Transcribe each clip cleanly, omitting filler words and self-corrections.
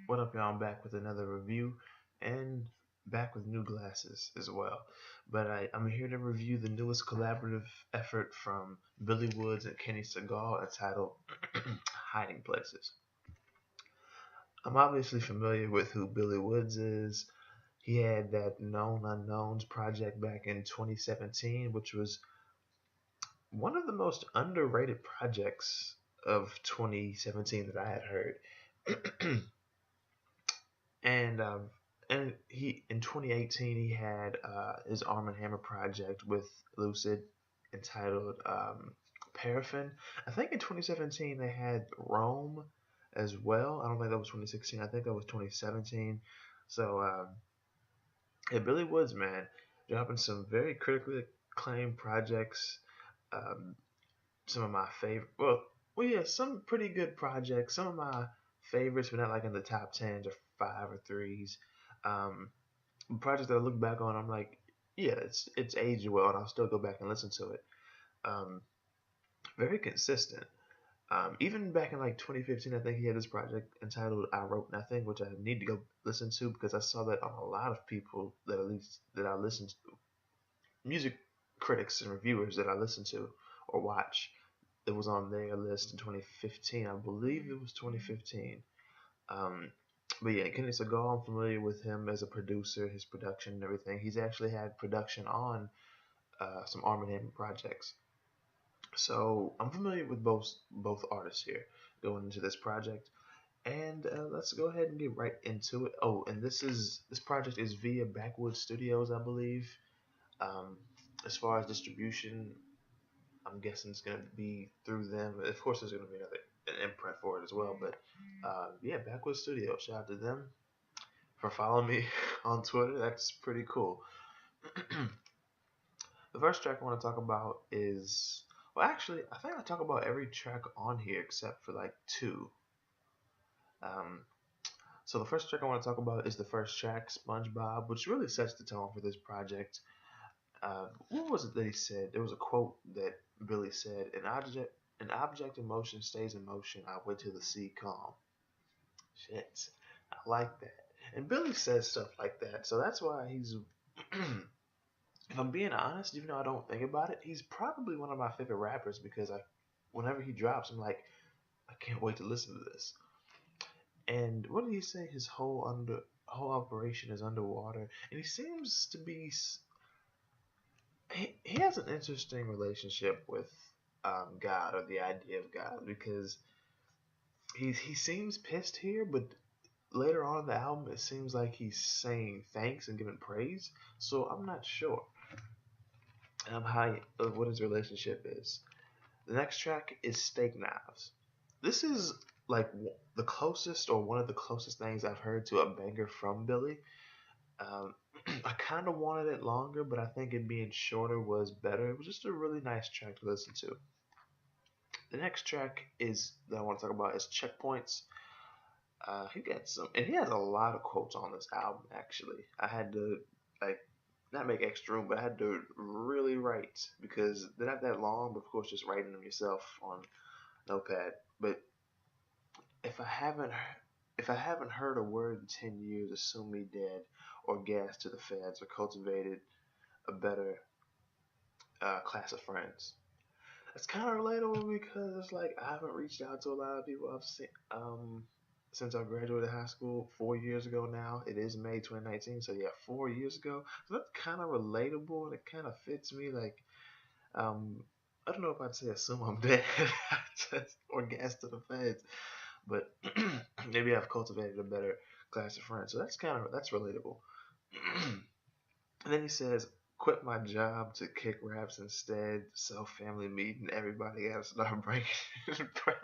What up, y'all? I'm back with another review and back with new glasses as well. But I'm here to review the newest collaborative effort from Billy Woods and Kenny Segal entitled Hiding Places. I'm obviously familiar with who Billy Woods is. He had that Known Unknowns project back in 2017, which was one of the most underrated projects of 2017 that I had heard. And he in 2018 he had his Arm and Hammer project with Lucid entitled Paraffin. I think in 2017 they had Rome as well. I don't think that was 2016. I think that was 2017. So yeah, Billy Woods, man, dropping some very critically acclaimed projects. Um, some of my favorite. Well, yeah, some pretty good projects. Some of my favorites, but not like in the top tens or five or threes. Um, Projects that I look back on, I'm like, yeah, it's aged well, and I'll still go back and listen to it. Um, Very consistent. Even back in like 2015, I think he had this project entitled "I Wrote Nothing," which I need to go listen to because I saw that on a lot of people that at least that I listen to, music critics and reviewers that I listen to or watch. It was on their list in 2015. I believe it was 2015. Um, but yeah, Kenny Segal, I'm familiar with him as a producer, his production and everything. He's actually had production on some Arm& and Hammer projects. So I'm familiar with both artists here going into this project. And let's go ahead and get right into it. Oh, and this project is via Backwood Studios, I believe. Um, as far as distribution, I'm guessing it's gonna be through them. Of course, there's gonna be an imprint for it as well. But yeah, Backwood Studio. Shout out to them for following me on Twitter. That's pretty cool. The first track I want to talk about is well, actually, I think I talk about every track on here except for like two. Um, so the first track I want to talk about is the first track, SpongeBob, which really sets the tone for this project. What was it that he said? There was a quote that Billy said: an object in motion stays in motion. I wait till the sea calm." Shit, I like that. And Billy says stuff like that, so that's why he's. If I'm being honest, even though I don't think about it, he's probably one of my favorite rappers because whenever he drops, I'm like, I can't wait to listen to this. And what did he say? His whole operation is underwater, and he seems to be he has an interesting relationship with God or the idea of God because he seems pissed here, but later on in the album it seems like he's saying thanks and giving praise. So I'm not sure how what his relationship is. The next track is Steak Knives. This is like the closest or one of the closest things I've heard to a banger from Billy. Um, I kind of wanted it longer, but I think it being shorter was better. It was just a really nice track to listen to. The next track is that I want to talk about is Checkpoints. He got some, and he has a lot of quotes on this album. Actually, I had to like not make extra room, but I had to really write because they're not that long. But of course, just writing them yourself on notepad. But if I haven't if I haven't heard a word in 10 years, assume me dead, or gas to the feds, or cultivated a better class of friends. It's kind of relatable because it's like I haven't reached out to a lot of people I've seen since I graduated high school 4 years ago now. It is May 2019, so yeah, 4 years ago. So that's kind of relatable and it kind of fits me. Like, um, I don't know if I'd say assume I'm dead or gas to the feds, but maybe I've cultivated a better class of friends. So that's relatable. And then he says, "Quit my job to kick raps instead. Self family meeting. Everybody got to start breaking bread."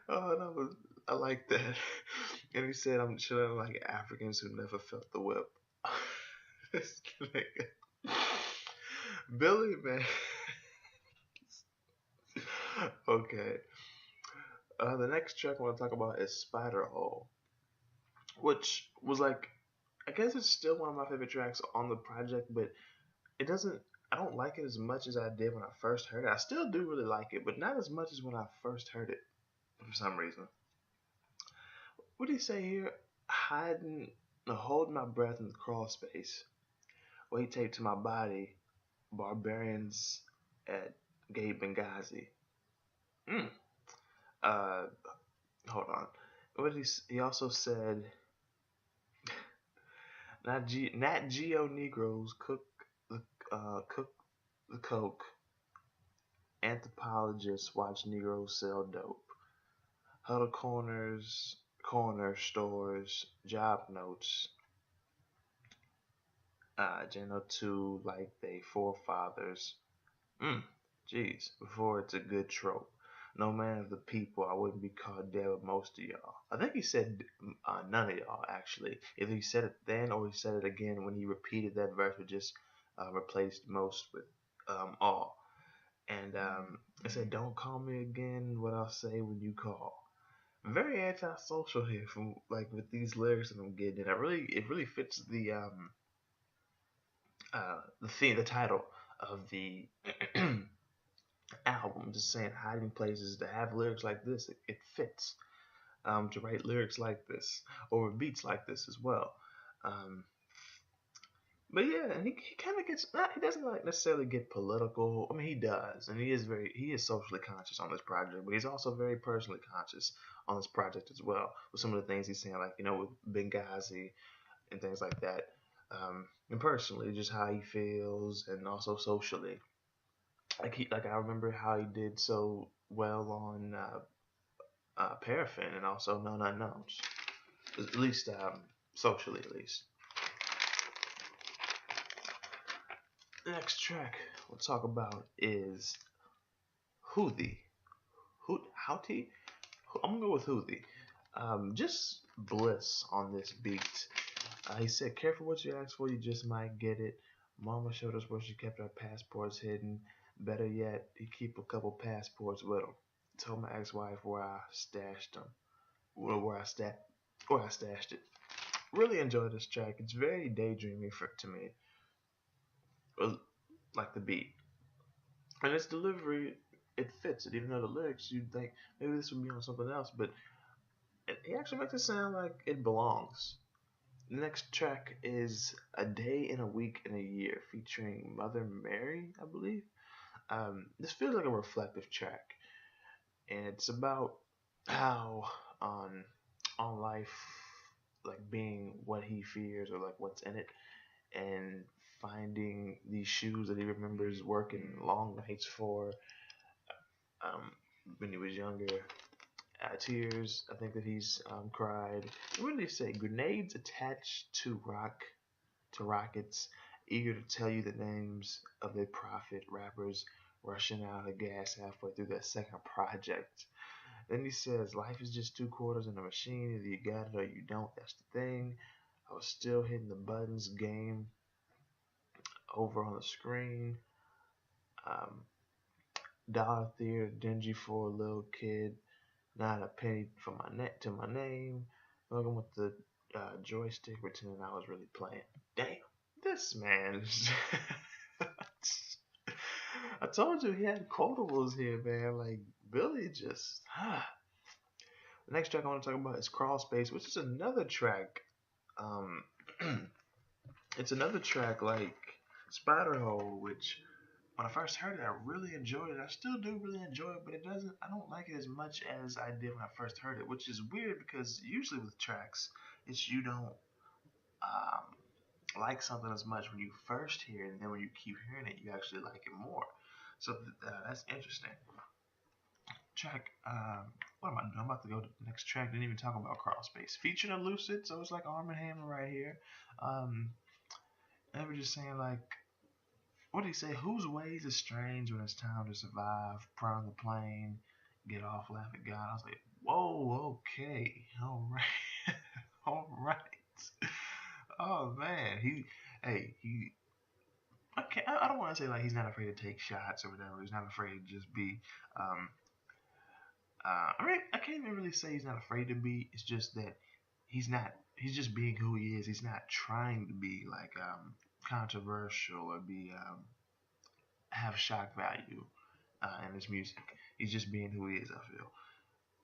Oh, that was I like that. And he said, "I'm chilling like Africans who never felt the whip." This nigga. Billy, man. Okay. The next track I want to talk about is Spider Hole, which was like, I guess it's still one of my favorite tracks on the project, but it doesn't. I don't like it as much as I did when I first heard it. I still do really like it, but not as much as when I first heard it for some reason. What do you say here? Hiding, no, hold my breath in the crawl space. Weight taped to my body. Barbarians at Gate Benghazi. Mm. Uh, hold on. What did he also said, Nat Geo Negroes cook the coke. Anthropologists watch Negroes sell dope. Huddle corner stores, job notes. General 2 like they forefathers. Mm, jeez, before it's a good trope. No man of the people, I wouldn't be called dead with most of y'all. I think he said none of y'all, actually. Either he said it then or he said it again when he repeated that verse, but just replaced most with all. And it said, "Don't call me again. What I'll say when you call." Very antisocial here, from like with these lyrics that I'm getting. It really fits the theme, the title of the album. Just saying, hiding places to have lyrics like this, it fits. To write lyrics like this or beats like this as well. Um, But yeah, and he kind of gets not, he doesn't like necessarily get political. I mean, he does, and he is socially conscious on this project, but he's also very personally conscious on this project as well. With some of the things he's saying, like with Benghazi and things like that, and personally, just how he feels, and also socially. Like I remember how he did so well on Paraffin, and also Known Unknowns, at least socially, at least. The next track we'll talk about is Houthi. Houthi? I'm gonna go with Houthi. Just bliss on this beat. He said, "Careful what you ask for, you just might get it." Mama showed us where she kept our passports hidden. Better yet, he keep a couple passports with him. Told my ex-wife where I stashed them, where I stashed it. Really enjoy this track. It's very daydreamy to me, like the beat. And its delivery, it fits it. Even though the lyrics, you'd think maybe this would be on something else, but he actually makes it sound like it belongs. The next track is "A Day in a Week in a Year" featuring Mother Mary, I believe. This feels like a reflective track, and it's about how on life, like being what he fears or like what's in it, and finding these shoes that he remembers working long nights for um, when he was younger. Tears, I think that he's cried. What did he say? Grenades attached to rockets, eager to tell you the names of their prophet rappers rushing out of gas halfway through their second project. Then he says, "Life is just two quarters in a machine. Either you got it or you don't. That's the thing. I was still hitting the buttons. Game over on the screen. Um, Dollar theater, dingy for a little kid. Not a penny for my net to my name. Looking with the joystick, pretending I was really playing." Damn, this man. I told you he had quotables here, man. Like Billy just. The next track I want to talk about is Crawl Space, which is another track. Um, it's another track like Spider Hole, which when I first heard it, I really enjoyed it. I still do really enjoy it, but I don't like it as much as I did when I first heard it, which is weird because usually with tracks, it's you don't um, like something as much when you first hear it, and then when you keep hearing it, you actually like it more. So that's interesting. Track, what am I doing? I'm about to go to the next track. Didn't even talk about Crawl Space. Featuring a Lucid, so it's like Arm and Hammer right here. Um, and we're just saying like, what did he say? Whose ways is strange when it's time to survive? Prime the plane, get off, laugh at God. I was like, whoa, okay, all right, all right. Oh man, he. Okay, I don't want to say like he's not afraid to take shots or whatever. He's not afraid to just be. Um, I mean, I can't even really say he's not afraid to be. It's just that he's not. He's just being who he is. He's not trying to be like controversial or be have shock value in his music. He's just being who he is, I feel.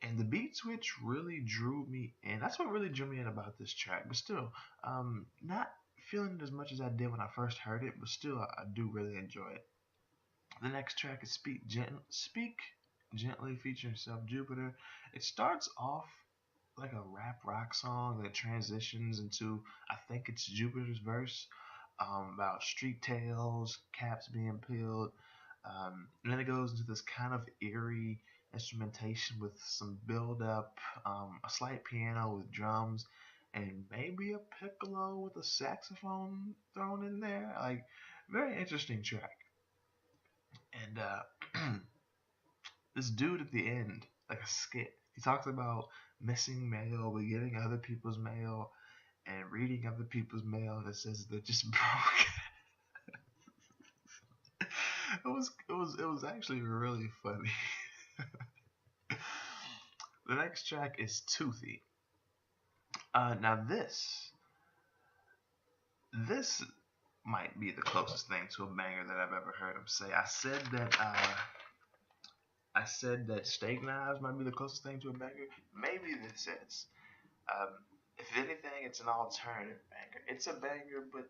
And the beat switch really drew me in. That's what really drew me in about this track. But still, not feeling it as much as I did when I first heard it. But still, I do really enjoy it. The next track is Speak Gently featuring Self Jupiter. It starts off like a rap rock song that transitions into, I think it's Jupiter's verse, about street tales, caps being peeled. And then it goes into this kind of eerie instrumentation with some build up, a slight piano with drums, and maybe a piccolo with a saxophone thrown in there. Like, very interesting track. And this dude at the end, like a skit, he talks about missing mail, but getting other people's mail, and reading other people's mail that says they're just broke. It was actually really funny. The next track is Toothy. Now this might be the closest thing to a banger that I've ever heard him say. I said that steak knives might be the closest thing to a banger. Maybe this is. Um, if anything, it's an alternative banger. It's a banger, but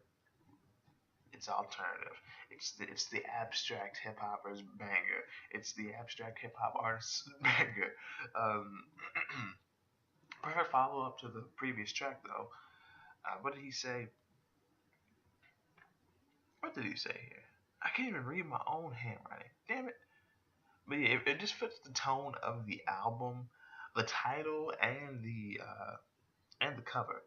it's alternative. It's the abstract hip hopper's banger. It's the abstract hip hop artist's banger. Um, Perfect follow up to the previous track though. What did he say? What did he say here? I can't even read my own handwriting. Damn it. But yeah, it just fits the tone of the album, the title, and the cover.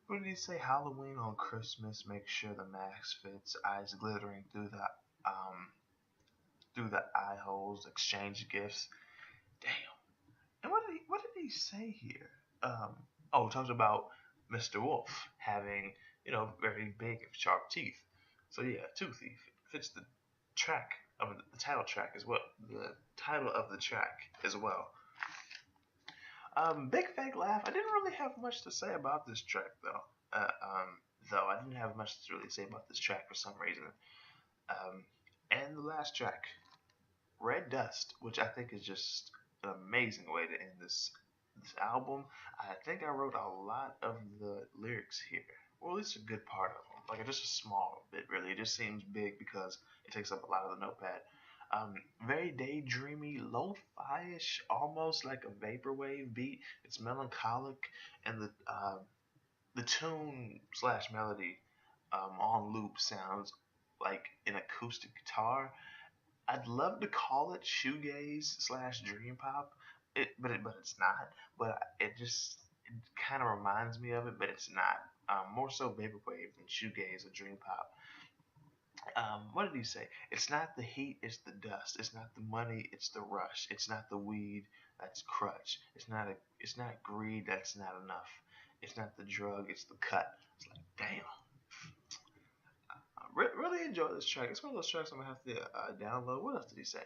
What did he say? Halloween on Christmas. Make sure the mask fits. Eyes glittering through the eye holes. Exchange gifts. Damn. And what did he say here? Um, it talks about Mr. Wolf having very big and sharp teeth. So yeah, Toothy fits the track of the title track as well. The title of the track as well. Big Fake Laugh. I didn't really have much to say about this track though. Though I didn't have much to really say about this track for some reason. And the last track, Red Dust, which I think is just an amazing way to end this album. I think I wrote a lot of the lyrics here, or at least a good part of them. Like just a small bit, really. It just seems big because it takes up a lot of the notepad. Very daydreamy, lo-fi-ish, almost like a vaporwave beat. It's melancholic, and the tune slash melody on loop sounds like an acoustic guitar. I'd love to call it shoegaze slash dream pop, but it's not. But it kind of reminds me of it, but it's not. More so vaporwave than shoegaze or dream pop. What did he say? It's not the heat, it's the dust. It's not the money, it's the rush. It's not the weed, that's crutch. It's not greed, that's not enough. It's not the drug, it's the cut. It's like, damn. Really enjoy this track. It's one of those tracks I'm gonna have to download. What else did he say?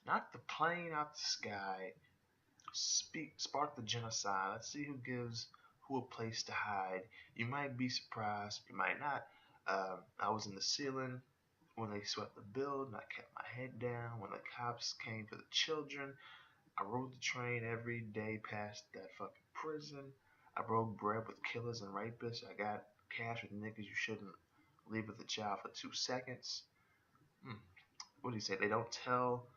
Knock the plane out the sky. Spark the genocide. Let's see who gives who a place to hide. You might be surprised, you might not. I was in the ceiling when they swept the building. I kept my head down when the cops came for the children. I rode the train every day past that fucking prison. I broke bread with killers and rapists. I got cash with niggas you shouldn't leave with a child for 2 seconds. Hmm. What do you say? They don't tell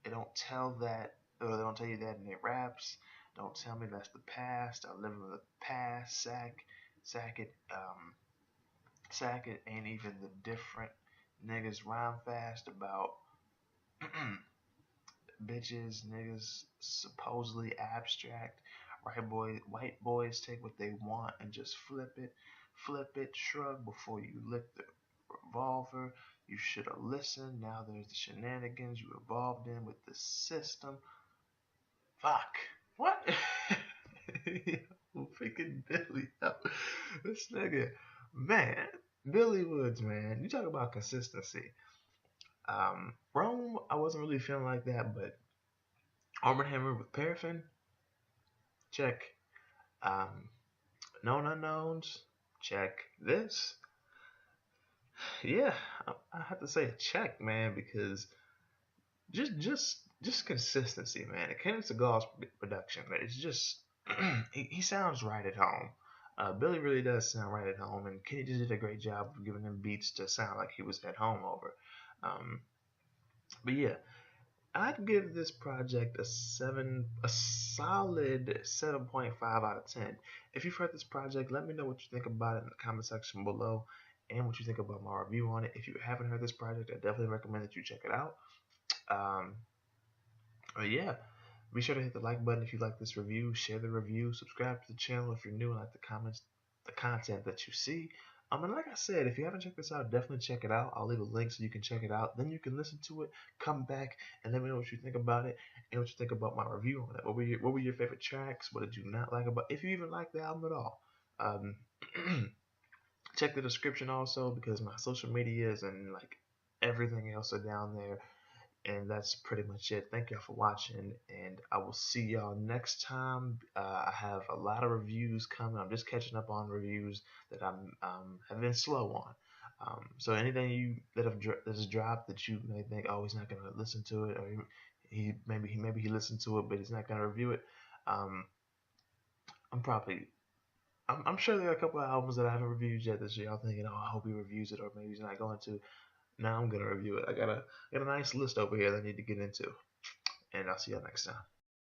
that, or they don't tell you that in their raps. Don't tell me that's the past. I live in the past. Sack it, sack it. Ain't even the different niggas rhyme fast about bitches, niggas supposedly abstract. White boys take what they want and just flip it, shrug before you lick the revolver. You should have listened. Now there's the shenanigans you involved in with the system. Fuck. What? Freaking Billy. This nigga. Man. Billy Woods, man. You talk about consistency. Rome, I wasn't really feeling like that, but Armored Hammer with Paraffin, check. Known Unknowns, check. This, yeah, I have to say a check, man, because just just consistency, man. Kenny Segal's production, man, it's just he sounds right at home. Billy really does sound right at home, and Kenny just did a great job of giving him beats to sound like he was at home over. Um, but yeah, I'd give this project a solid 7.5 out of 10. If you've heard this project, let me know what you think about it in the comment section below, and what you think about my review on it. If you haven't heard this project, I definitely recommend that you check it out. Um, but yeah, be sure to hit the like button if you like this review, share the review, subscribe to the channel if you're new and like the content that you see. And like I said, if you haven't checked this out, definitely check it out. I'll leave a link so you can check it out. Then you can listen to it, come back, and let me know what you think about it and what you think about my review on it. What were your favorite tracks? What did you not like about? If you even like the album at all, um, check the description also because my social medias and like everything else are down there. And that's pretty much it. Thank y'all for watching, and I will see y'all next time. I have a lot of reviews coming. I'm just catching up on reviews that I'm have been slow on. So anything you that has dropped that you may think, oh, he's not gonna listen to it, or maybe he listened to it, but he's not gonna review it. Um, I'm probably I'm sure there are a couple of albums that I haven't reviewed yet this year. I'm thinking, oh, I hope he reviews it, or maybe he's not going to. Now I'm gonna review it. I got a nice list over here that I need to get into, and I'll see y'all next time.